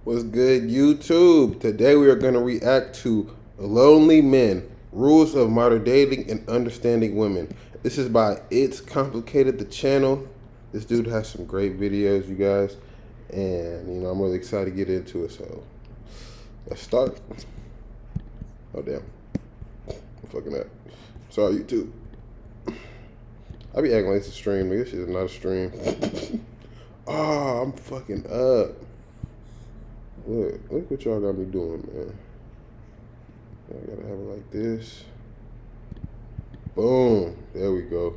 What's good, YouTube? Today we are going to react to Lonely Men, Rules of Modern Dating and Understanding Women. This is by It's Complicated, the channel. This dude has some great videos, you guys. And, I'm really excited to get into it, so let's start. Oh, damn. I'm fucking up. Sorry, YouTube. I be acting like it's a stream. This shit is not a stream. Oh, I'm fucking up. Look what y'all got me doing, man. I gotta have it like this. Boom. There we go.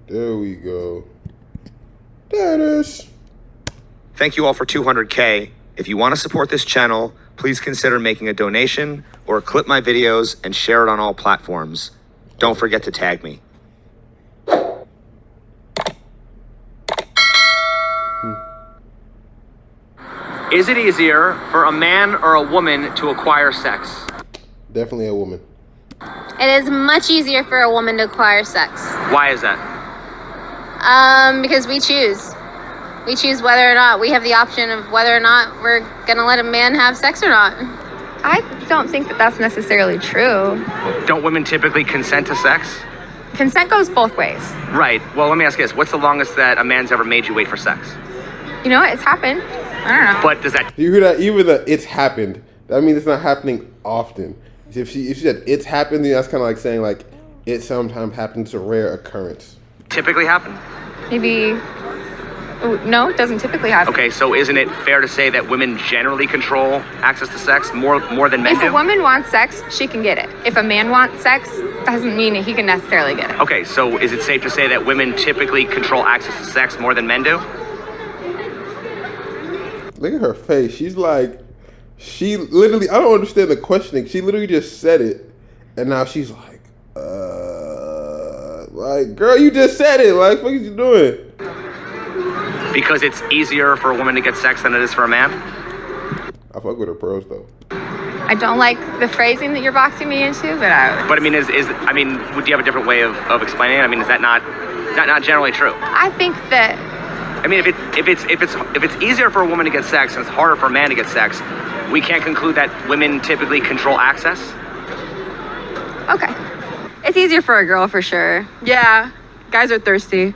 There we go. There it is. Thank you all for 200K. If you want to support this channel, please consider making a donation or clip my videos and share it on all platforms. Don't forget to tag me. Is it easier for a man or a woman to acquire sex? Definitely a woman. It is much easier for a woman to acquire sex. Why is that? Because we choose. We choose whether or not we have the option of whether or not we're gonna let a man have sex or not. I don't think that that's necessarily true. Don't women typically consent to sex? Consent goes both ways. Right. Well, let me ask you this. What's the longest that a man's ever made you wait for sex? You know what? It's happened. I don't know. But does that... You hear that? Even the it's happened. That means it's not happening often. If she said it's happened, then that's kind of like saying like it sometimes happens, a rare occurrence. typically happen? Maybe. No, it doesn't typically happen. Okay, so isn't it fair to say that women generally control access to sex more than men If do? a woman wants sex, she can get it. If a man wants sex, doesn't mean he can necessarily get it. Okay, so is it safe to say that women typically control access to sex more than men do? Look at her face. She's like, she literally, I don't understand the questioning. She literally just said it, and now she's like, girl, you just said it. Like, what are you doing? Because it's easier for a woman to get sex than it is for a man? I fuck with her pros though. I don't like the phrasing that you're boxing me into, but But I mean, would you have a different way of explaining it? I mean, is that not generally true? I think that I mean, if it's easier for a woman to get sex and it's harder for a man to get sex, we can't conclude that women typically control access? okay. It's easier for a girl for sure. Yeah, guys are thirsty.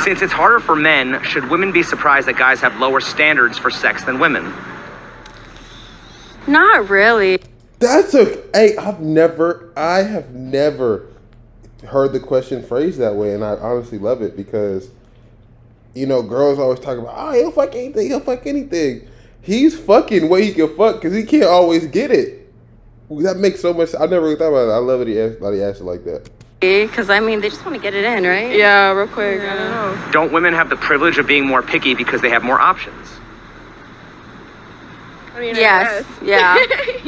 Since it's harder for men, should women be surprised that guys have lower standards for sex than women? Not really. That's hey, I have never heard the question phrased that way, and I honestly love it because, girls always talk about, oh, he'll fuck anything. He's fucking what he can fuck because he can't always get it. That makes so much. I never really thought about it. I love it. He asked it like that. Because, I mean, they just want to get it in, right? Yeah, real quick. I don't know. Don't women have the privilege of being more picky because they have more options? I mean, Yes. Yeah.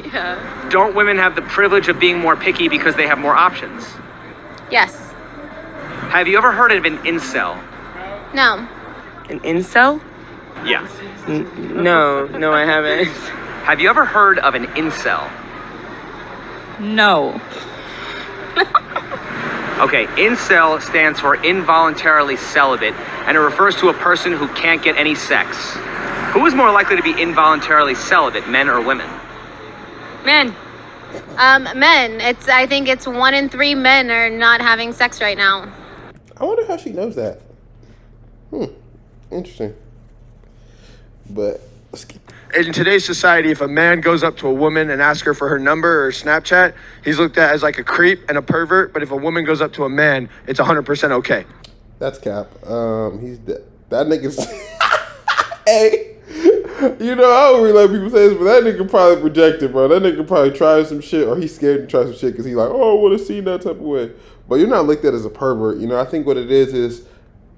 Yeah. Don't women have the privilege of being more picky because they have more options? Yes. Have you ever heard of an incel? No. An incel? Yeah. No, I haven't. Have you ever heard of an incel? No. Okay, incel stands for involuntarily celibate, and it refers to a person who can't get any sex. Who is more likely to be involuntarily celibate, men or women? Men. Men. I think it's 1 in 3 men are not having sex right now. I wonder how she knows that. Interesting. But let's keep. In today's society, if a man goes up to a woman and asks her for her number or Snapchat, he's looked at as like a creep and a pervert. But if a woman goes up to a man, it's 100% okay. That's cap. He's dead. That nigga's. Hey, I don't really like people say this, but that nigga probably projected, bro. That nigga probably tried some shit, or he's scared to try some shit because he's like, oh, I want to see that type of way. But you're not looked at as a pervert. I think what it is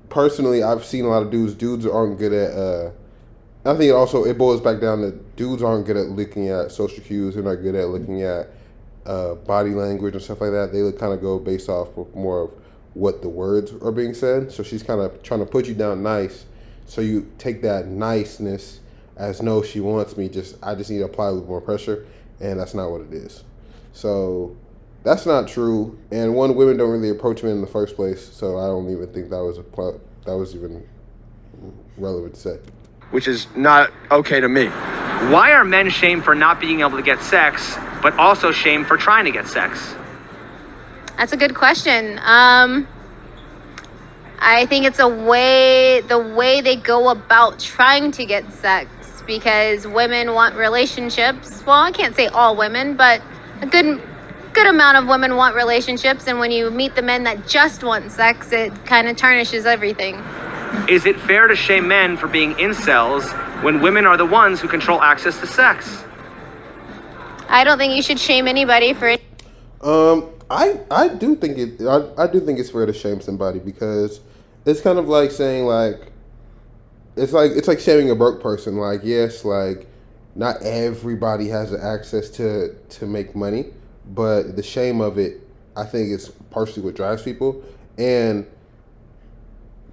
personally, I've seen a lot of dudes. Dudes aren't good at. I think it boils back down to dudes aren't good at looking at social cues. They're not good at looking at body language and stuff like that. They kind of go based off of more of what the words are being said. So she's kind of trying to put you down nice. So you take that niceness as no, she wants me. I just need to apply a little more pressure, and that's not what it is. So that's not true. And women don't really approach men in the first place. So I don't even think that was even relevant to say. which is not okay to me. Why are men shamed for not being able to get sex, but also shamed for trying to get sex? That's a good question. I think it's the way they go about trying to get sex, because women want relationships. Well, I can't say all women, but a good amount of women want relationships, and when you meet the men that just want sex, it kind of tarnishes everything. Is it fair to shame men for being incels when women are the ones who control access to sex? I don't think you should shame anybody for it. I do think it's fair to shame somebody, because it's kind of like saying like it's like shaming a broke person. Like, yes, like not everybody has the access to make money, but the shame of it, I think, is partially what drives people. And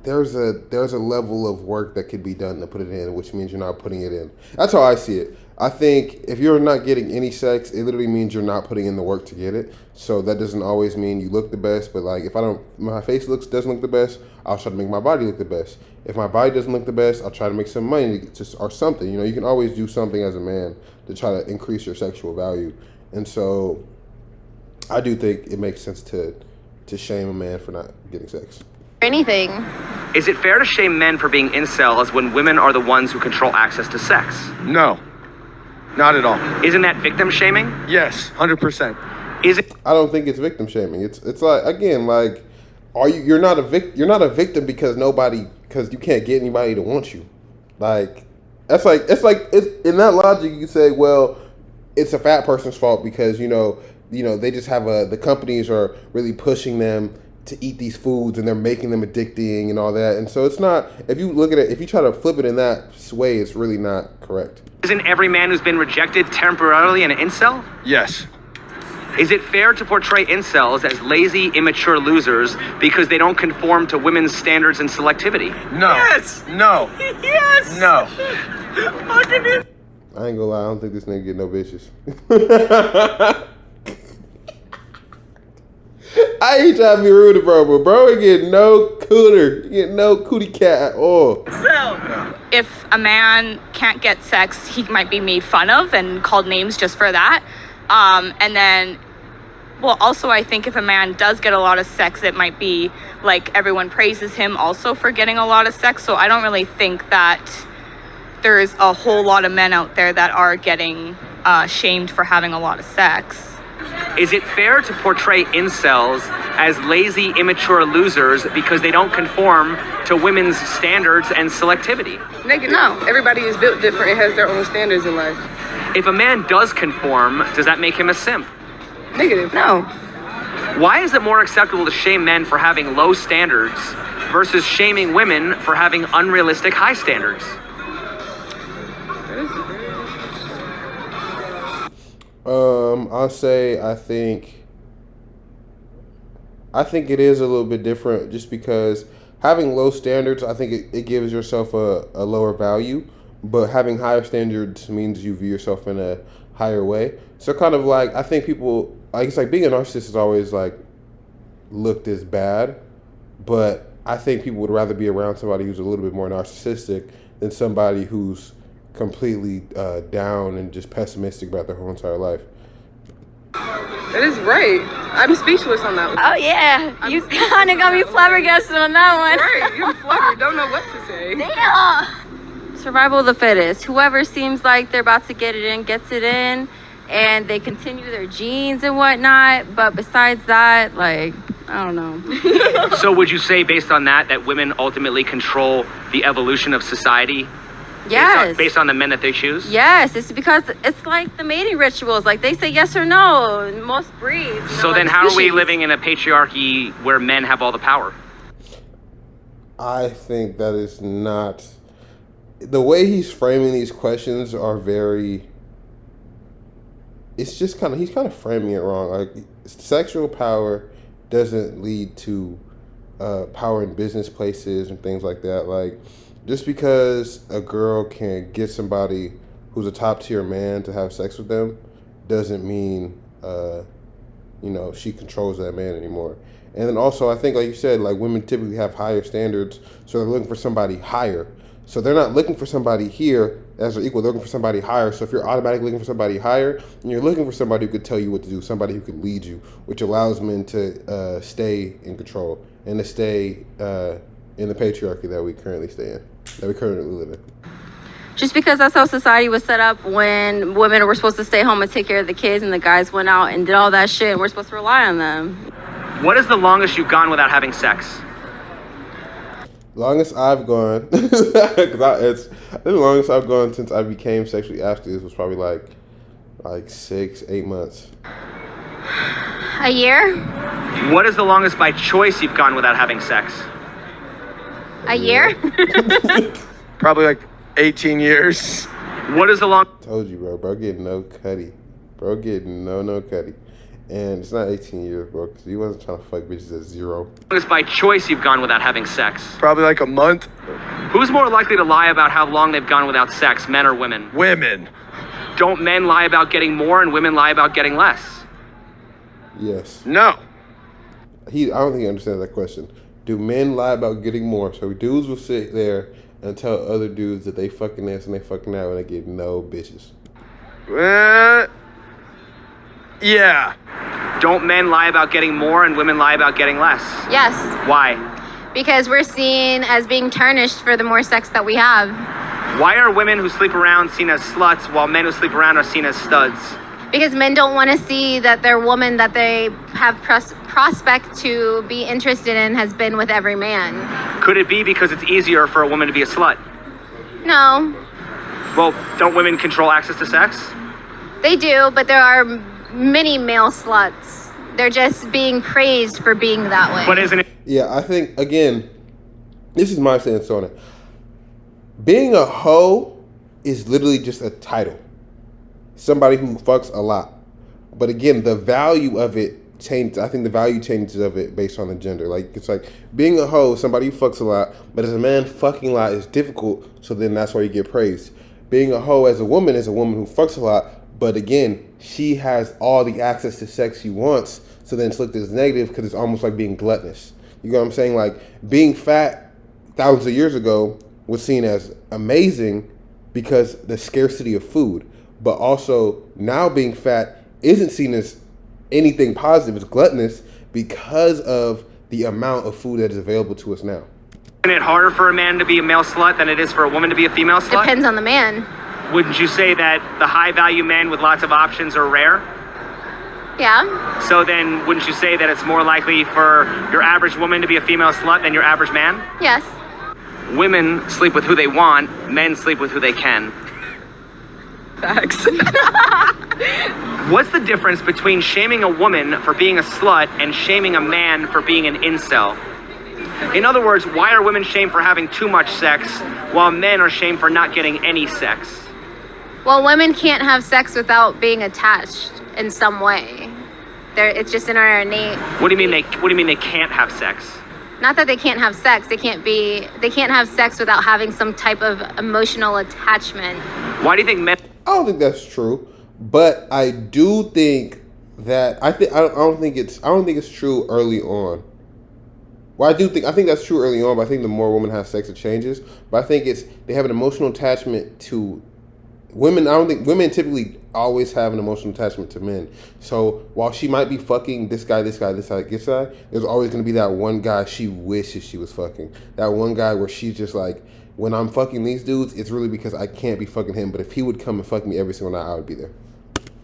there's a level of work that could be done to put it in, which means you're not putting it in. That's how I see it. I think if you're not getting any sex, it literally means you're not putting in the work to get it. So that doesn't always mean you look the best, but like if my face doesn't look the best, I'll try to make my body look the best. If my body doesn't look the best, I'll try to make some money or something. You know, you can always do something as a man to try to increase your sexual value. And so I do think it makes sense to shame a man for not getting sex. Anything. Is it fair to shame men for being incels when women are the ones who control access to sex? No, not at all. Isn't that victim shaming? Yes, 100%. Is it? I don't think it's victim shaming. It's like, again, like, you're not a victim because you can't get anybody to want you. Like, it's in that logic you say, well, it's a fat person's fault because you know they just have the companies are really pushing them to eat these foods and they're making them addicting and all that. And so it's not, if you look at it, if you try to flip it in that way, it's really not correct. Isn't every man who's been rejected temporarily an incel? Yes. Is it fair to portray incels as lazy, immature losers because they don't conform to women's standards and selectivity? No. Yes. No. Yes. No. I ain't gonna lie, I don't think this nigga get no bitches. I ain't trying to be rude to bro, but bro ain't getting no cooter. He getting no cootie cat at all. If a man can't get sex, he might be made fun of and called names just for that. And then, well, also I think if a man does get a lot of sex, it might be like everyone praises him also for getting a lot of sex. So I don't really think that there's a whole lot of men out there that are getting shamed for having a lot of sex. Is it fair to portray incels as lazy, immature losers because they don't conform to women's standards and selectivity? Negative. No. Everybody is built different and has their own standards in life. If a man does conform, does that make him a simp? Negative. No. Why is it more acceptable to shame men for having low standards versus shaming women for having unrealistic high standards? I'll say I think it is a little bit different just because having low standards, I think it gives yourself a lower value, but having higher standards means you view yourself in a higher way. So kind of like, I think people, like, it's like being a narcissist is always like looked as bad, but I think people would rather be around somebody who's a little bit more narcissistic than somebody who's completely down and just pessimistic about their whole entire life. That is right. I'm speechless on that one. Oh yeah, you kind of got me flabbergasted on that one. Right, you're fluttered. Don't know what to say. Damn. Survival of the fittest. Whoever seems like they're about to get it in, gets it in, and they continue their genes and whatnot. But besides that, like, I don't know. So would you say, based on that women ultimately control the evolution of society? Yes. Based on the men that they choose? Yes, it's because it's like the mating rituals. Like they say yes or no in most breeds. So then how are we living in a patriarchy where men have all the power? I think that is not... The way he's framing these questions are very... It's just kind of... He's kind of framing it wrong. Like, sexual power doesn't lead to power in business places and things like that. Like... Just because a girl can get somebody who's a top tier man to have sex with them doesn't mean, she controls that man anymore. And then also, I think, like you said, like women typically have higher standards, so they're looking for somebody higher. So they're not looking for somebody here as their equal. They're looking for somebody higher. So if you're automatically looking for somebody higher, and you're looking for somebody who could tell you what to do, somebody who could lead you, which allows men to stay in control and to stay in the patriarchy that we currently stay in, that we currently live in. Just because that's how society was set up when women were supposed to stay home and take care of the kids and the guys went out and did all that shit and we're supposed to rely on them. What is the longest you've gone without having sex? Longest I've gone, the longest I've gone since I became sexually active was probably like 6-8 months. A year? What is the longest by choice you've gone without having sex? A year? Probably like 18 years. What is the longest? Told you, bro getting no cutty. Bro getting no cutty. And it's not 18 years, bro, because he wasn't trying to fuck bitches at 0. By choice you've gone without having sex? Probably like a month. Who's more likely to lie about how long they've gone without sex, men or women? Women. Don't men lie about getting more and women lie about getting less? Yes. No. I don't think he understands that question. Do men lie about getting more? So dudes will sit there and tell other dudes that they fucking this and they fucking that when they get no bitches. Yeah. Don't men lie about getting more and women lie about getting less? Yes. Why? Because we're seen as being tarnished for the more sex that we have. Why are women who sleep around seen as sluts while men who sleep around are seen as studs? Because men don't want to see that their woman that they have prospect to be interested in has been with every man. Could it be because it's easier for a woman to be a slut? No, Well, don't women control access to sex? they do, but there are many male sluts. They're just being praised for being that way. But isn't it? Yeah, I think, again, this is my stance on it. Being a hoe is literally just a title. Somebody who fucks a lot. But again, the value of it changes. I think the value changes of it based on the gender. Like, it's like being a hoe, somebody who fucks a lot, but as a man, fucking a lot is difficult, so then that's why you get praised. Being a hoe as a woman is a woman who fucks a lot, but again, she has all the access to sex she wants, so then it's looked as negative because it's almost like being gluttonous. You know what I'm saying? Like, being fat thousands of years ago was seen as amazing because the scarcity of food. But also, now being fat isn't seen as anything positive. It's gluttonous because of the amount of food that is available to us now. Isn't it harder for a man to be a male slut than it is for a woman to be a female slut? Depends on the man. Wouldn't you say that the high value men with lots of options are rare? Yeah. So then wouldn't you say that it's more likely for your average woman to be a female slut than your average man? Yes. Women sleep with who they want, men sleep with who they can. Facts. What's the difference between shaming a woman for being a slut and shaming a man for being an incel? In other words, why are women shamed for having too much sex while men are shamed for not getting any sex? Well, women can't have sex without being attached in some way. It's just in our innate. What do you mean they can't have sex? Not that they can't have sex. They can't have sex without having some type of emotional attachment. Why do you think men? I don't think that's true, but I do think that I don't think it's true early on. Well, I think that's true early on, but I think the more women have sex, it changes. But I think they have an emotional attachment to women. I don't think women typically always have an emotional attachment to men. So while she might be fucking this guy, there's always going to be that one guy she wishes she was fucking. That one guy where she's just like, when I'm fucking these dudes, it's really because I can't be fucking him. But if he would come and fuck me every single night, I would be there.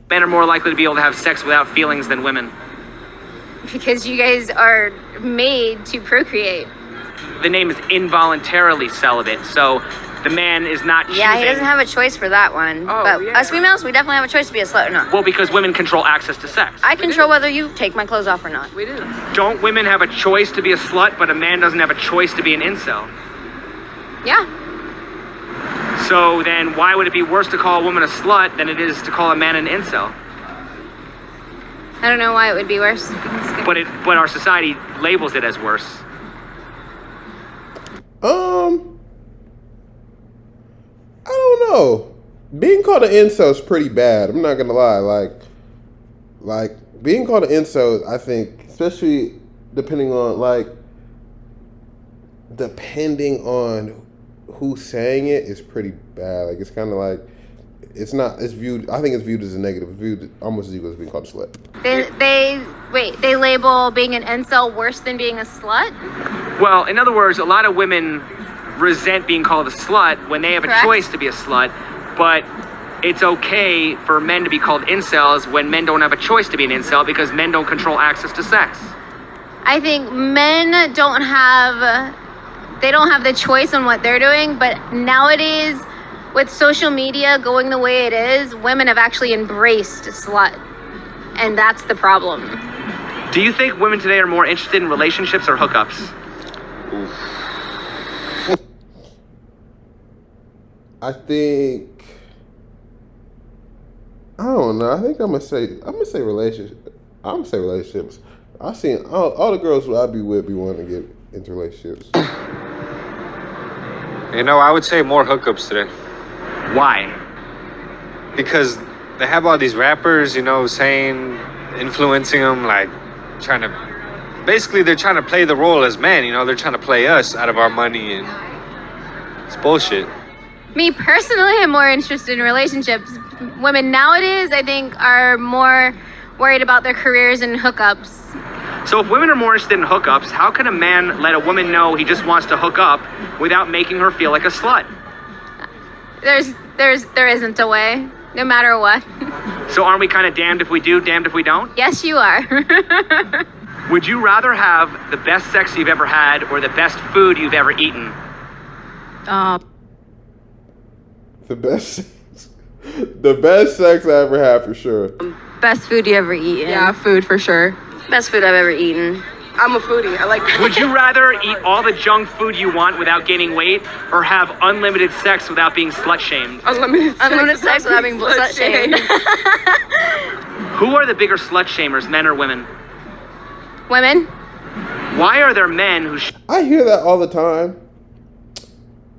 Men are more likely to be able to have sex without feelings than women. Because you guys are made to procreate. The name is involuntarily celibate, so the man is not choosing. Yeah, he doesn't have a choice for that one. But us females, we definitely have a choice to be a slut or not. Well, because women control access to sex. I control whether you take my clothes off or not. We do. Don't women have a choice to be a slut, but a man doesn't have a choice to be an incel? Yeah. So then why would it be worse to call a woman a slut than it is to call a man an incel? I don't know why it would be worse. But our society labels it as worse. I don't know. Being called an incel is pretty bad. I'm not gonna lie. Like being called an incel, I think, especially depending on who's saying it is pretty bad. Like, it's kind of like, it's not, it's viewed, I think it's viewed as a negative. It's viewed almost as equal as being called a slut. They label being an incel worse than being a slut? Well, in other words, a lot of women resent being called a slut when they have Correct. a choice to be a slut, but it's okay for men to be called incels when men don't have a choice to be an incel because men don't control access to sex. I think men don't have the choice on what they're doing, but nowadays with social media going the way it is, women have actually embraced slut, and that's the problem. Do you think women today are more interested in relationships or hookups? I don't know. I think I'm gonna say relationships. I've seen all the girls who I be with be wanting to get into relationships. I would say more hookups today. Why? Because they have all these rappers, saying, influencing them, like basically they're trying to play the role as men, they're trying to play us out of our money, and it's bullshit. Me personally, I'm more interested in relationships. Women nowadays, I think, are more worried about their careers and hookups. So if women are more interested in hookups, how can a man let a woman know he just wants to hook up without making her feel like a slut? There isn't a way, no matter what. So aren't we kind of damned if we do, damned if we don't? Yes, you are. Would you rather have the best sex you've ever had or the best food you've ever eaten? The best sex I ever had, for sure. Best food you ever eaten? Yeah, food for sure. Best food I've ever eaten. I'm a foodie. I like food. Would you rather eat all the junk food you want without gaining weight or have unlimited sex without being slut-shamed? Unlimited sex without being slut-shamed. Who are the bigger slut-shamers, men or women? Women? Why are there men who... I hear that all the time,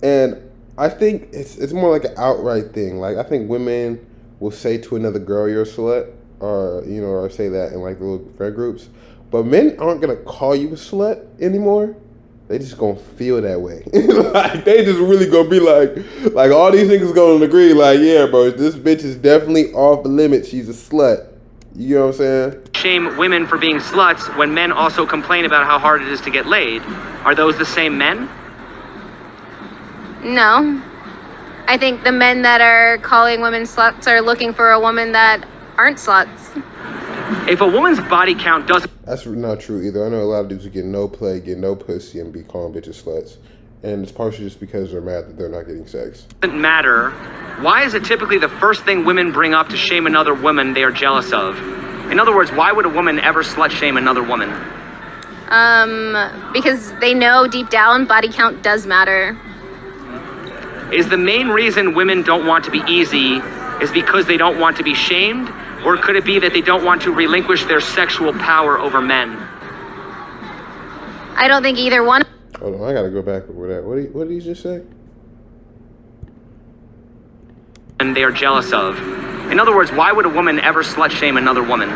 and I think it's more like an outright thing. Like, I think women will say to another girl, "You're a slut," or say that in like the little friend groups. But men aren't gonna call you a slut anymore. They just gonna feel that way. Like, they just really gonna be like all these niggas gonna agree, like, yeah, bro, this bitch is definitely off the limit. She's a slut. You know what I'm saying? shame women for being sluts when men also complain about how hard it is to get laid? Are those the same men? No. I think the men that are calling women sluts are looking for a woman that aren't sluts. If a woman's body count doesn't... That's not true either. I know a lot of dudes who get no play, get no pussy, and be calling bitches sluts. And it's partially just because they're mad that they're not getting sex. matter, why is it typically the first thing women bring up to shame another woman they are jealous of? In other words, why would a woman ever slut shame another woman? Because they know deep down body count does matter. Is the main reason women don't want to be easy is because they don't want to be shamed? Or could it be that they don't want to relinquish their sexual power over men? I don't think either one. Hold on, I gotta go back over that. What did he just say? And they are jealous of. In other words, why would a woman ever slut shame another woman?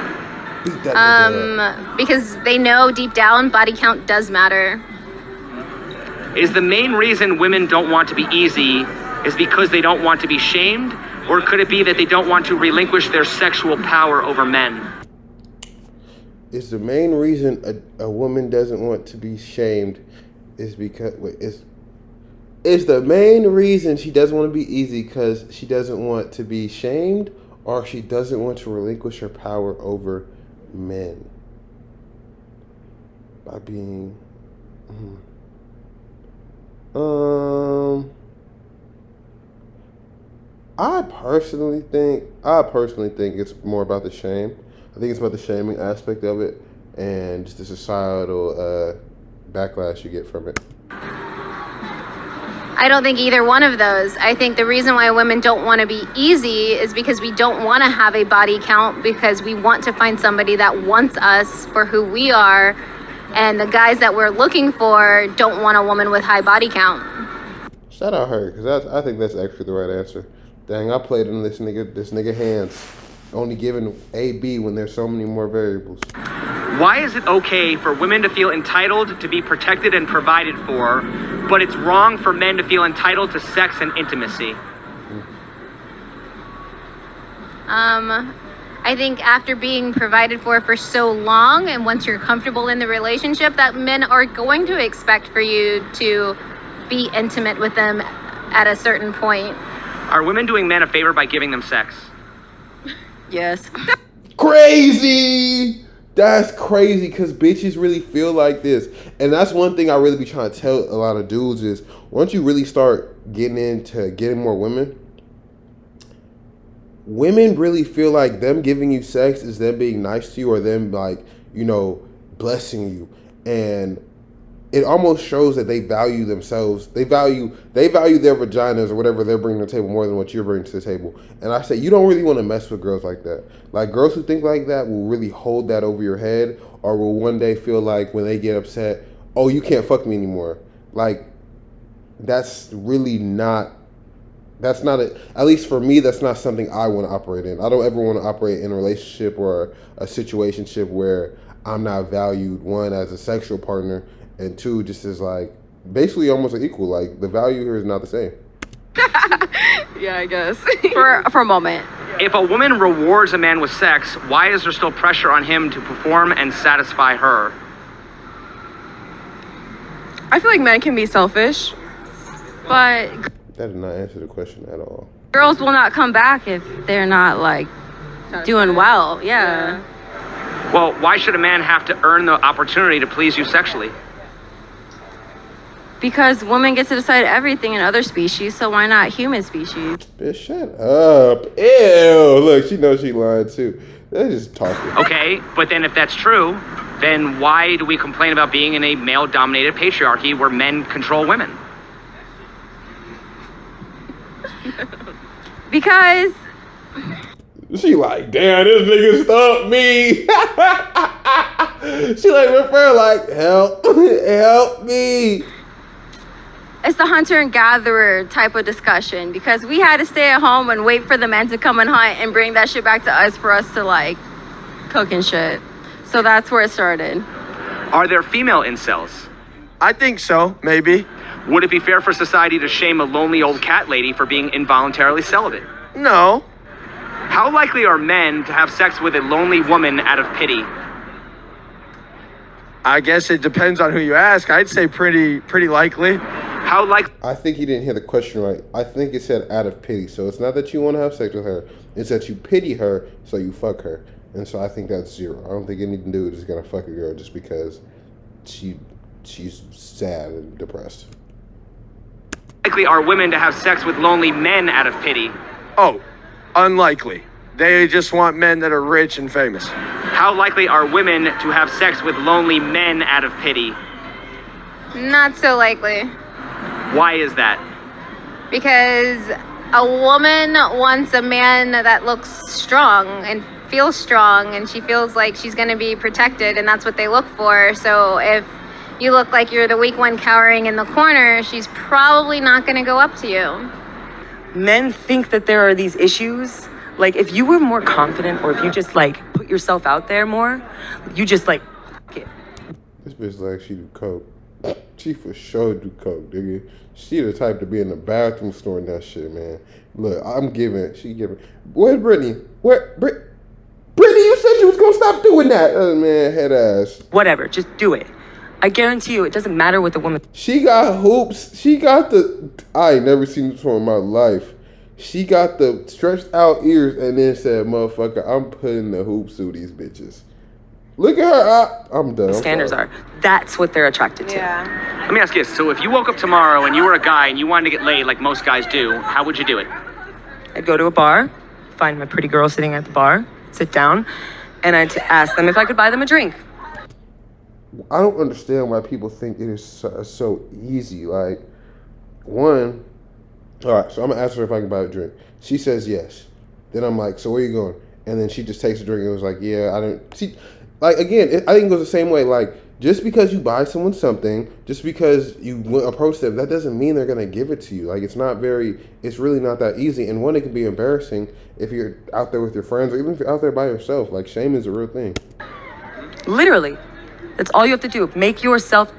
Because they know deep down body count does matter. Is the main reason women don't want to be easy is because they don't want to be shamed? Or could it be that they don't want to relinquish their sexual power over men? Is the main reason a woman doesn't want to be shamed is because is the main reason she doesn't want to be easy because she doesn't want to be shamed, or she doesn't want to relinquish her power over men by being I personally think it's more about the shame. I think it's about the shaming aspect of it and just the societal backlash you get from it. I don't think either one of those. I think the reason why women don't want to be easy is because we don't want to have a body count, because we want to find somebody that wants us for who we are, and the guys that we're looking for don't want a woman with high body count. Shout out her, because I think that's actually the right answer. Dang, I played in this nigga hands, only giving A, B when there's so many more variables. Why is it okay for women to feel entitled to be protected and provided for, but it's wrong for men to feel entitled to sex and intimacy? I think after being provided for so long, and once you're comfortable in the relationship, that men are going to expect for you to be intimate with them at a certain point. Are women doing men a favor by giving them sex? Yes. Crazy! That's crazy because bitches really feel like this. And that's one thing I really be trying to tell a lot of dudes is once you really start getting into getting more women really feel like them giving you sex is them being nice to you or them like, you know, blessing you. And it almost shows that they value themselves. They value their vaginas or whatever they're bringing to the table more than what you're bringing to the table. And I say, you don't really want to mess with girls like that. Like, girls who think like that will really hold that over your head or will one day feel like when they get upset, oh, you can't fuck me anymore. Like, that's really not, at least for me, that's not something I want to operate in. I don't ever want to operate in a relationship or a situationship where I'm not valued, one, as a sexual partner, and two, just as like, basically almost an equal. Like, the value here is not the same. Yeah, I guess. for a moment. If a woman rewards a man with sex, why is there still pressure on him to perform and satisfy her? I feel like men can be selfish. But That did not answer the question at all. girls will not come back if they're not like doing well. Yeah. Well, why should a man have to earn the opportunity to please you sexually? Because women get to decide everything in other species, so why not human species? Bitch, shut up. Ew. Look, she knows she lying too. They're just talking. Okay, but then if that's true, then why do we complain about being in a male-dominated patriarchy where men control women? Because She like, damn, this nigga stumped me. She like refer like, help me. it's the hunter and gatherer type of discussion, because we had to stay at home and wait for the men to come and hunt and bring that shit back to us for us to like cook and shit. So that's where it started. Are there female incels? I think so, maybe. Would it be fair for society to shame a lonely old cat lady for being involuntarily celibate? No. How likely are men to have sex with a lonely woman out of pity? I guess it depends on who you ask. I'd say pretty likely. How likely? I think you didn't hear the question right. I think it said out of pity. So it's not that you want to have sex with her. It's that you pity her, so you fuck her. And so I think that's zero. I don't think any dude is going to fuck a girl just because she's sad and depressed. Likely are women to have sex with lonely men out of pity? Oh, unlikely. They just want men that are rich and famous. How likely are women to have sex with lonely men out of pity? Not so likely. Why is that? Because a woman wants a man that looks strong and feels strong, and she feels like she's going to be protected, and that's what they look for. So if you look like you're the weak one cowering in the corner, she's probably not going to go up to you. Men think that there are these issues. Like, if you were more confident, or if you just like put yourself out there more, you just like it. This bitch like she do coke. She for sure do coke, nigga. She the type to be in the bathroom storing that shit, man. Look, she giving. Where's Brittany? Brittany, you said you was gonna stop doing that. Man, head ass. Whatever, just do it. I guarantee you, it doesn't matter what the woman. She got hoops. She got I ain't never seen this one in my life. She got the stretched out ears and then said, motherfucker, I'm putting the hoops through these bitches. Look at her. I'm done. Standards are. That's what they're attracted to. Yeah. Let me ask you this. So if you woke up tomorrow and you were a guy and you wanted to get laid like most guys do, how would you do it? I'd go to a bar, find my pretty girl sitting at the bar, sit down, and I'd ask them if I could buy them a drink. I don't understand why people think it is so easy. Like, one, all right, so I'm gonna ask her if I can buy a drink. She says yes. Then I'm like, so where you going? And then she just takes a drink and was like, yeah, I don't. See, like, again, I think it goes the same way. Like, just because you buy someone something, just because you approach them, that doesn't mean they're gonna give it to you. Like, it's really not that easy. And one, it can be embarrassing if you're out there with your friends, or even if you're out there by yourself. Like, shame is a real thing. Literally. That's all you have to do. Make yourself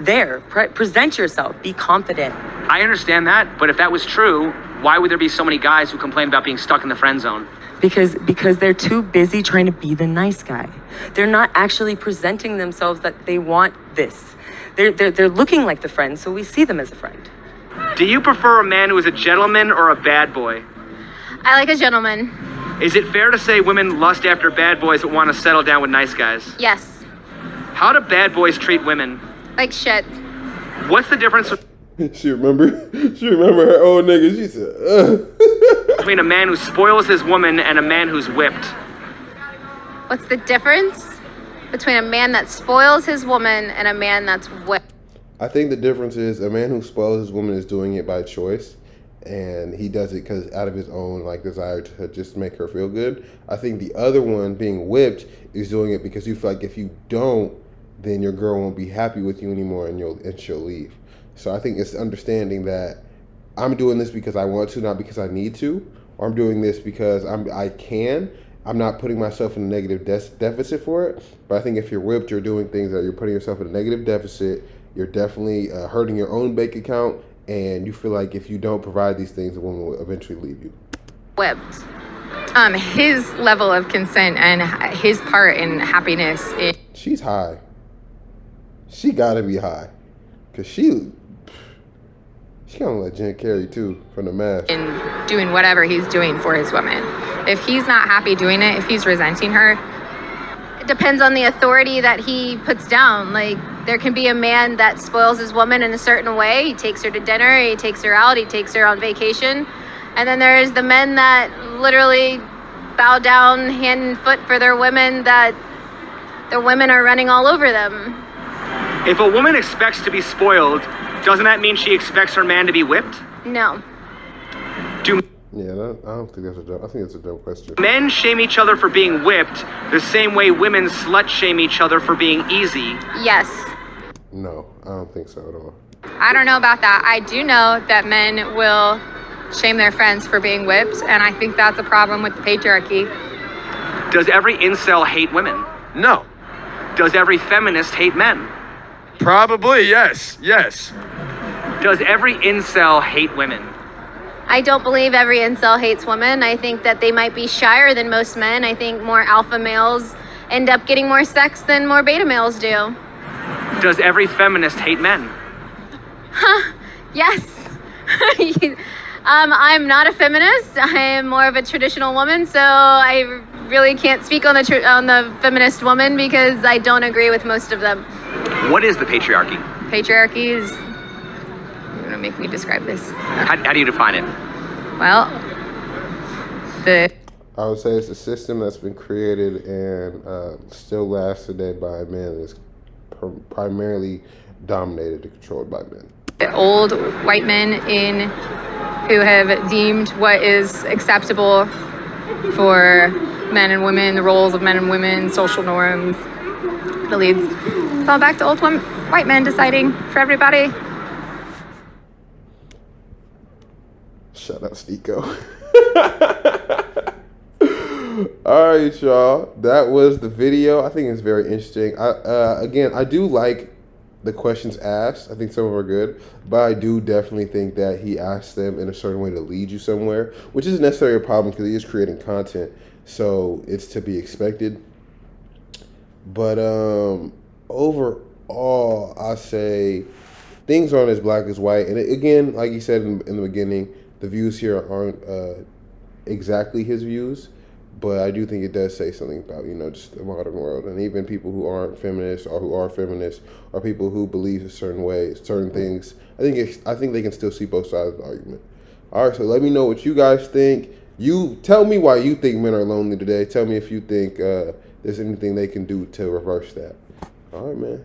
there. Present yourself. Be confident. I understand that, but if that was true, why would there be so many guys who complain about being stuck in the friend zone? Because they're too busy trying to be the nice guy. They're not actually presenting themselves that they want this. They're looking like the friend, so we see them as a friend. Do you prefer a man who is a gentleman or a bad boy? I like a gentleman. Is it fair to say women lust after bad boys that want to settle down with nice guys? Yes. How do bad boys treat women? Like shit. What's the difference She remember her old nigga. She said, between a man who spoils his woman and a man who's whipped? What's the difference between a man that spoils his woman and a man that's whipped? I think the difference is a man who spoils his woman is doing it by choice, and he does it because out of his own like desire to just make her feel good. I think the other one, being whipped, is doing it because you feel like if you don't, then your girl won't be happy with you anymore, and she'll leave. So I think it's understanding that I'm doing this because I want to, not because I need to, or I'm doing this because I can. I'm not putting myself in a negative deficit for it. But I think if you're whipped, you're doing things that you're putting yourself in a negative deficit. You're definitely hurting your own bank account, and you feel like if you don't provide these things, the woman will eventually leave you. Whipped. His level of consent and his part in happiness is... She's high. She gotta be high. Because she kind of like Jen Carrey too, from The Mask. in doing whatever he's doing for his woman. If he's not happy doing it, if he's resenting her, It depends on the authority that he puts down. Like, there can be a man that spoils his woman in a certain way. He takes her to dinner, he takes her out, he takes her on vacation. And then there's the men that literally bow down hand and foot for their women, that their women are running all over them. If a woman expects to be spoiled, doesn't that mean she expects her man to be whipped? No. Do Yeah, I don't think that's a joke. I think it's a dope question. men shame each other for being whipped the same way women slut shame each other for being easy? Yes. No, I don't think so at all. I don't know about that. I do know that men will shame their friends for being whipped, and I think that's a problem with the patriarchy. Does every incel hate women? No. Does every feminist hate men? Probably, yes. Yes. Does every incel hate women? I don't believe every incel hates women. I think that they might be shyer than most men. I think more alpha males end up getting more sex than more beta males do. Does every feminist hate men? Yes. I'm not a feminist. I am more of a traditional woman, so I really can't speak on the feminist woman because I don't agree with most of them. What is the patriarchy? Patriarchy is... You're gonna make me describe this. How do you define it? Well, I would say it's a system that's been created and still lasts today by men that's primarily dominated and controlled by men. the old white men who have deemed what is acceptable for men and women, the roles of men and women, social norms, the leads. It's all back to old white men deciding for everybody. Shut up, Stico. All right, y'all. That was the video. I think it's very interesting. Again, I do like the questions asked. I think some of them are good, but I do definitely think that he asked them in a certain way to lead you somewhere, which isn't necessarily a problem because he is creating content, so it's to be expected. But overall, I say things aren't as black as white. And again, like you said in the beginning, the views here aren't exactly his views, but I do think it does say something about, just the modern world. And even people who aren't feminists or who are feminists or people who believe a certain way, certain things, I think they can still see both sides of the argument. All right, so let me know what you guys think. You tell me why you think men are lonely today. Tell me if you think there's anything they can do to reverse that. All right, man.